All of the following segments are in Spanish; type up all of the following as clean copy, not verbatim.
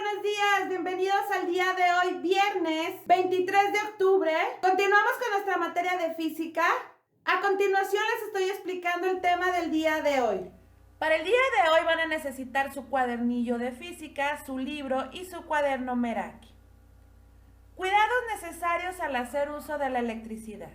buenos días, bienvenidos al día de hoy, viernes 23 de octubre. Continuamos con nuestra materia de física. A continuación les estoy explicando el tema del día de hoy. Para el día de hoy van a necesitar su cuadernillo de física, su libro y su cuaderno Meraki. Cuidados necesarios al hacer uso de la electricidad.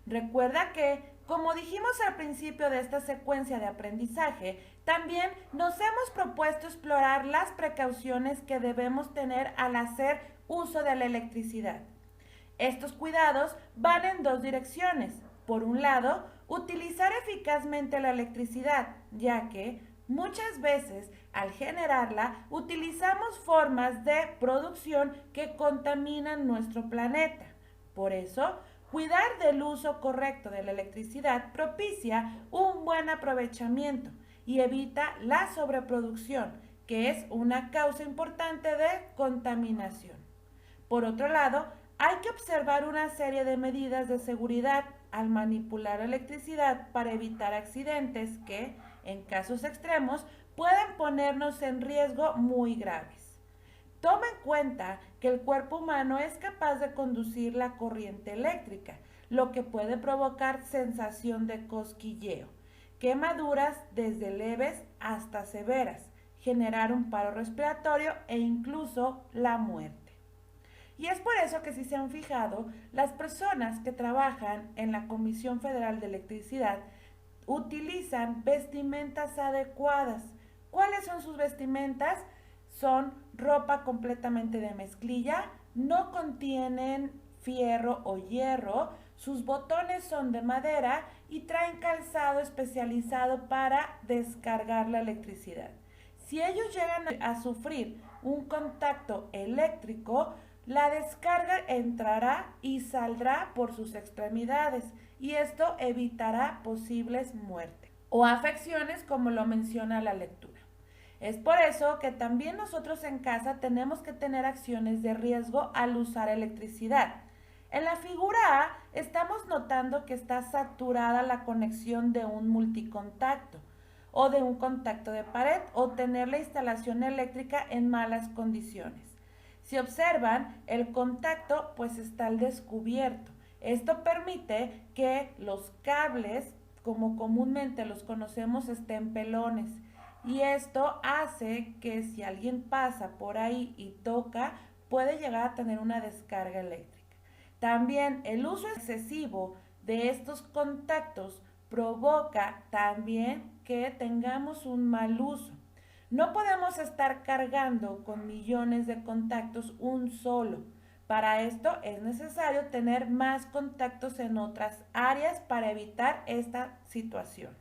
Recuerda que, como dijimos al principio de esta secuencia de aprendizaje, también nos hemos propuesto explorar las precauciones que debemos tener al hacer uso de la electricidad. Estos cuidados van en dos direcciones. Por un lado, utilizar eficazmente la electricidad, ya que muchas veces al generarla utilizamos formas de producción que contaminan nuestro planeta. Por eso, cuidar del uso correcto de la electricidad propicia un buen aprovechamiento y evita la sobreproducción, que es una causa importante de contaminación. Por otro lado, hay que observar una serie de medidas de seguridad al manipular la electricidad para evitar accidentes que, en casos extremos, pueden ponernos en riesgo muy graves. Toma en cuenta que el cuerpo humano es capaz de conducir la corriente eléctrica, lo que puede provocar sensación de cosquilleo, quemaduras desde leves hasta severas, generar un paro respiratorio e incluso la muerte. Y es por eso que, si se han fijado, las personas que trabajan en la Comisión Federal de Electricidad utilizan vestimentas adecuadas. ¿Cuáles son sus vestimentas? Son ropa completamente de mezclilla, no contienen fierro o hierro, sus botones son de madera y traen calzado especializado para descargar la electricidad. Si ellos llegan a sufrir un contacto eléctrico, la descarga entrará y saldrá por sus extremidades y esto evitará posibles muertes o afecciones, como lo menciona la lectura. Es por eso que también nosotros en casa tenemos que tener acciones de riesgo al usar electricidad. En la figura A estamos notando que está saturada la conexión de un multicontacto o de un contacto de pared o tener la instalación eléctrica en malas condiciones. Si observan, el contacto pues está al descubierto. Esto permite que los cables, como comúnmente los conocemos, estén pelones. Y esto hace que si alguien pasa por ahí y toca, puede llegar a tener una descarga eléctrica. También el uso excesivo de estos contactos provoca también que tengamos un mal uso. No podemos estar cargando con millones de contactos un solo. Para esto es necesario tener más contactos en otras áreas para evitar esta situación.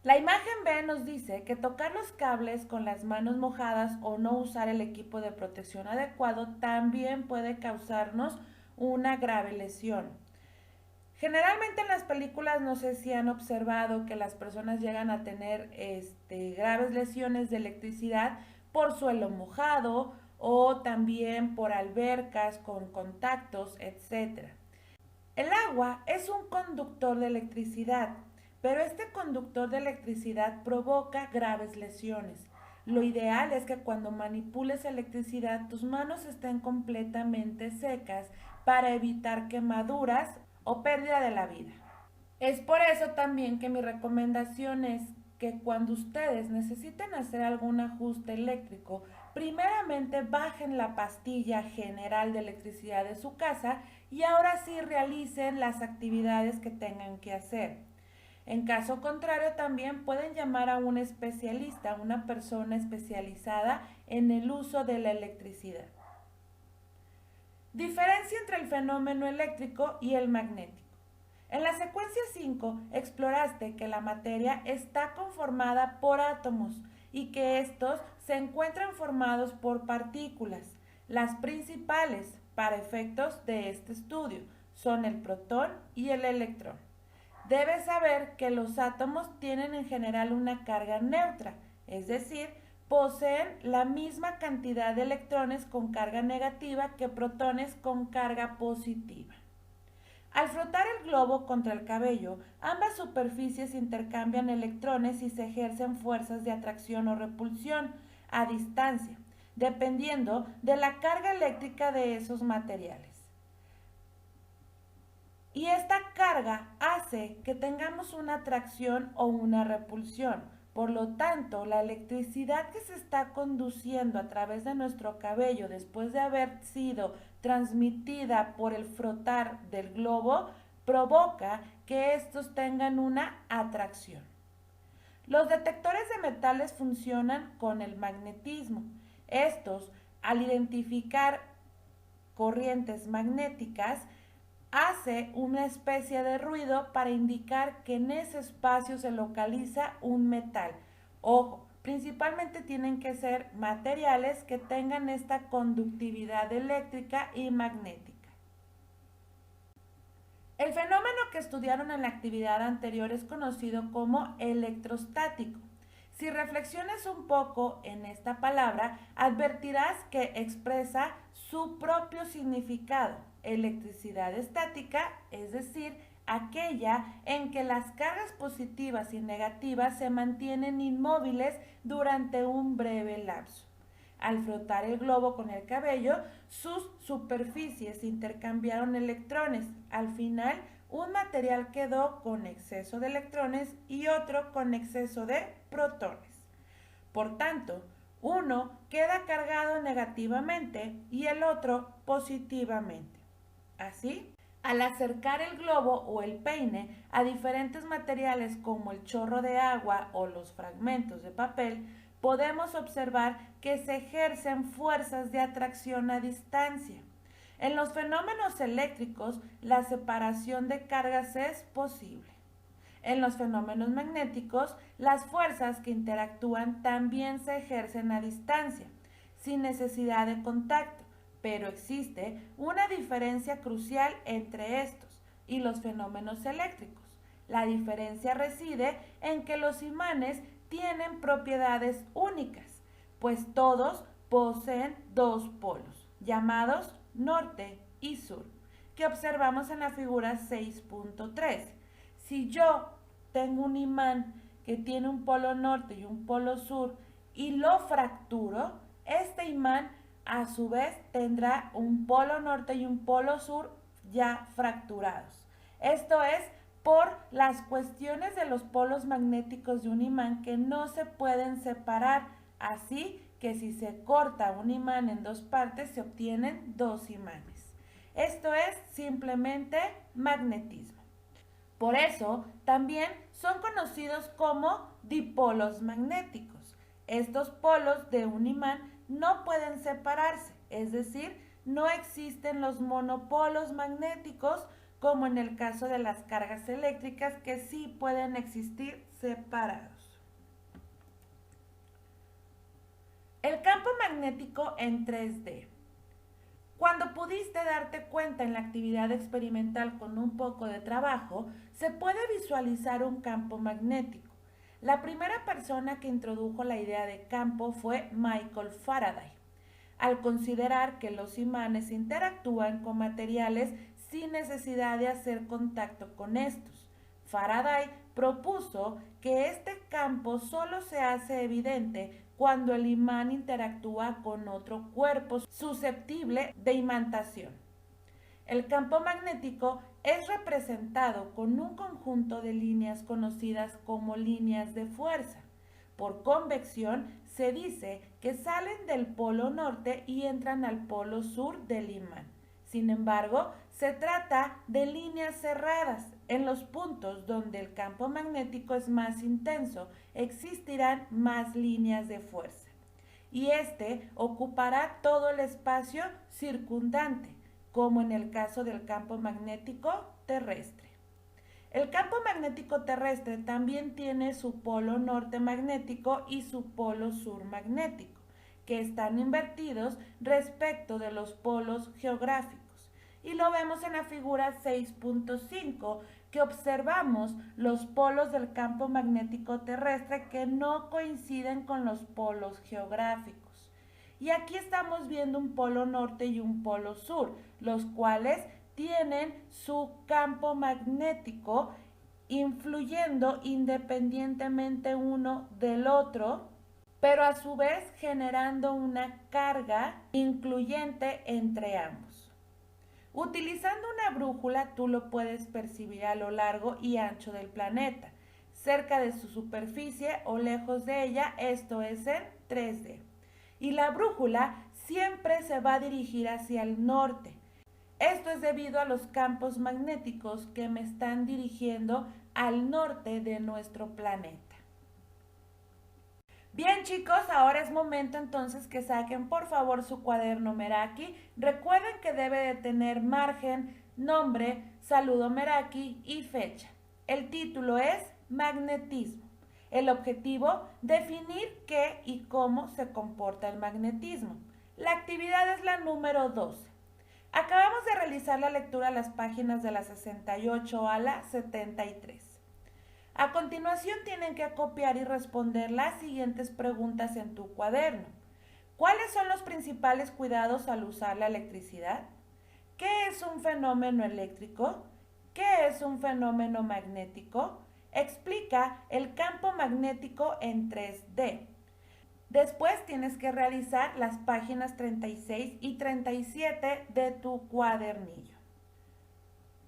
La imagen B nos dice que tocar los cables con las manos mojadas o no usar el equipo de protección adecuado también puede causarnos una grave lesión. Generalmente en las películas, no sé si han observado que las personas llegan a tener graves lesiones de electricidad por suelo mojado o también por albercas con contactos, etc. El agua es un conductor de electricidad, pero este conductor de electricidad provoca graves lesiones. Lo ideal es que cuando manipules electricidad tus manos estén completamente secas para evitar quemaduras o pérdida de la vida. Es por eso también que mi recomendación es que cuando ustedes necesiten hacer algún ajuste eléctrico, primeramente bajen la pastilla general de electricidad de su casa y ahora sí realicen las actividades que tengan que hacer. En caso contrario, también pueden llamar a un especialista, una persona especializada en el uso de la electricidad. Diferencia entre el fenómeno eléctrico y el magnético. En la secuencia 5 exploraste que la materia está conformada por átomos y que estos se encuentran formados por partículas. Las principales para efectos de este estudio son el protón y el electrón. Debes saber que los átomos tienen en general una carga neutra, es decir, poseen la misma cantidad de electrones con carga negativa que protones con carga positiva. Al frotar el globo contra el cabello, ambas superficies intercambian electrones y se ejercen fuerzas de atracción o repulsión a distancia. dependiendo de la carga eléctrica de esos materiales. Y esta carga hace que tengamos una atracción o una repulsión. Por lo tanto, la electricidad que se está conduciendo a través de nuestro cabello después de haber sido transmitida por el frotar del globo provoca que estos tengan una atracción. Los detectores de metales funcionan con el magnetismo. Estos, al identificar corrientes magnéticas, hace una especie de ruido para indicar que en ese espacio se localiza un metal. Ojo, principalmente tienen que ser materiales que tengan esta conductividad eléctrica y magnética. El fenómeno que estudiaron en la actividad anterior es conocido como electrostático. Si reflexionas un poco en esta palabra, advertirás que expresa su propio significado. Electricidad estática, es decir, aquella en que las cargas positivas y negativas se mantienen inmóviles durante un breve lapso. Al frotar el globo con el cabello, sus superficies intercambiaron electrones. Al final, un material quedó con exceso de electrones y otro con exceso de protones. Por tanto, uno queda cargado negativamente y el otro positivamente. Así, al acercar el globo o el peine a diferentes materiales como el chorro de agua o los fragmentos de papel, podemos observar que se ejercen fuerzas de atracción a distancia. En los fenómenos eléctricos, la separación de cargas es posible. En los fenómenos magnéticos, las fuerzas que interactúan también se ejercen a distancia, sin necesidad de contacto, pero existe una diferencia crucial entre estos y los fenómenos eléctricos. La diferencia reside en que los imanes tienen propiedades únicas, pues todos poseen dos polos, llamados norte y sur, que observamos en la figura 6.3. Si yo tengo un imán que tiene un polo norte y un polo sur y lo fracturo, este imán a su vez tendrá un polo norte y un polo sur ya fracturados. Esto es por las cuestiones de los polos magnéticos de un imán que no se pueden separar, así que si se corta un imán en dos partes se obtienen dos imanes. Esto es simplemente magnetismo. Por eso también son conocidos como dipolos magnéticos. Estos polos de un imán no pueden separarse, es decir, no existen los monopolos magnéticos como en el caso de las cargas eléctricas que sí pueden existir separados. El campo magnético en 3D. Cuando pudiste darte cuenta en la actividad experimental con un poco de trabajo, se puede visualizar un campo magnético. La primera persona que introdujo la idea de campo fue Michael Faraday, al considerar que los imanes interactúan con materiales sin necesidad de hacer contacto con estos. Faraday propuso que este campo solo se hace evidente cuando el imán interactúa con otro cuerpo susceptible de imantación. El campo magnético es representado con un conjunto de líneas conocidas como líneas de fuerza. Por convección se dice que salen del polo norte y entran al polo sur del imán. Sin embargo, se trata de líneas cerradas. En los puntos donde el campo magnético es más intenso, existirán más líneas de fuerza. Y este ocupará todo el espacio circundante, como en el caso del campo magnético terrestre. El campo magnético terrestre también tiene su polo norte magnético y su polo sur magnético, que están invertidos respecto de los polos geográficos. Y lo vemos en la figura 6.5, que observamos los polos del campo magnético terrestre que no coinciden con los polos geográficos. Y aquí estamos viendo un polo norte y un polo sur, los cuales tienen su campo magnético influyendo independientemente uno del otro pero a su vez generando una carga incluyente entre ambos. Utilizando una brújula, tú lo puedes percibir a lo largo y ancho del planeta, cerca de su superficie o lejos de ella, esto es en 3D. Y la brújula siempre se va a dirigir hacia el norte. Esto es debido a los campos magnéticos que me están dirigiendo al norte de nuestro planeta. Bien chicos, ahora es momento entonces que saquen por favor su cuaderno Meraki. Recuerden que debe de tener margen, nombre, saludo Meraki y fecha. El título es Magnetismo. El objetivo, definir qué y cómo se comporta el magnetismo. La actividad es la número 12. Acabamos de realizar la lectura a las páginas de la 68 a la 73. A continuación tienen que copiar y responder las siguientes preguntas en tu cuaderno. ¿Cuáles son los principales cuidados al usar la electricidad? ¿Qué es un fenómeno eléctrico? ¿Qué es un fenómeno magnético? Explica el campo magnético en 3D. Después tienes que realizar las páginas 36 y 37 de tu cuadernillo.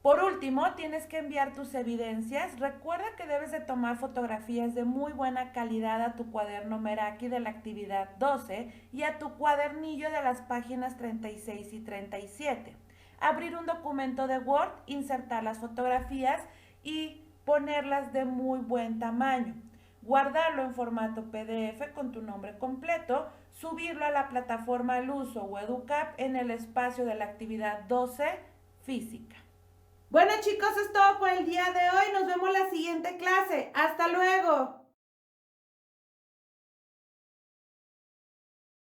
Por último, tienes que enviar tus evidencias. Recuerda que debes de tomar fotografías de muy buena calidad a tu cuaderno Meraki de la actividad 12 y a tu cuadernillo de las páginas 36 y 37. Abrir un documento de Word, insertar las fotografías y ponerlas de muy buen tamaño. Guardarlo en formato PDF con tu nombre completo, subirlo a la plataforma Luso o Educap en el espacio de la actividad 12, física. Bueno chicos, es todo por el día de hoy. Nos vemos en la siguiente clase. ¡Hasta luego!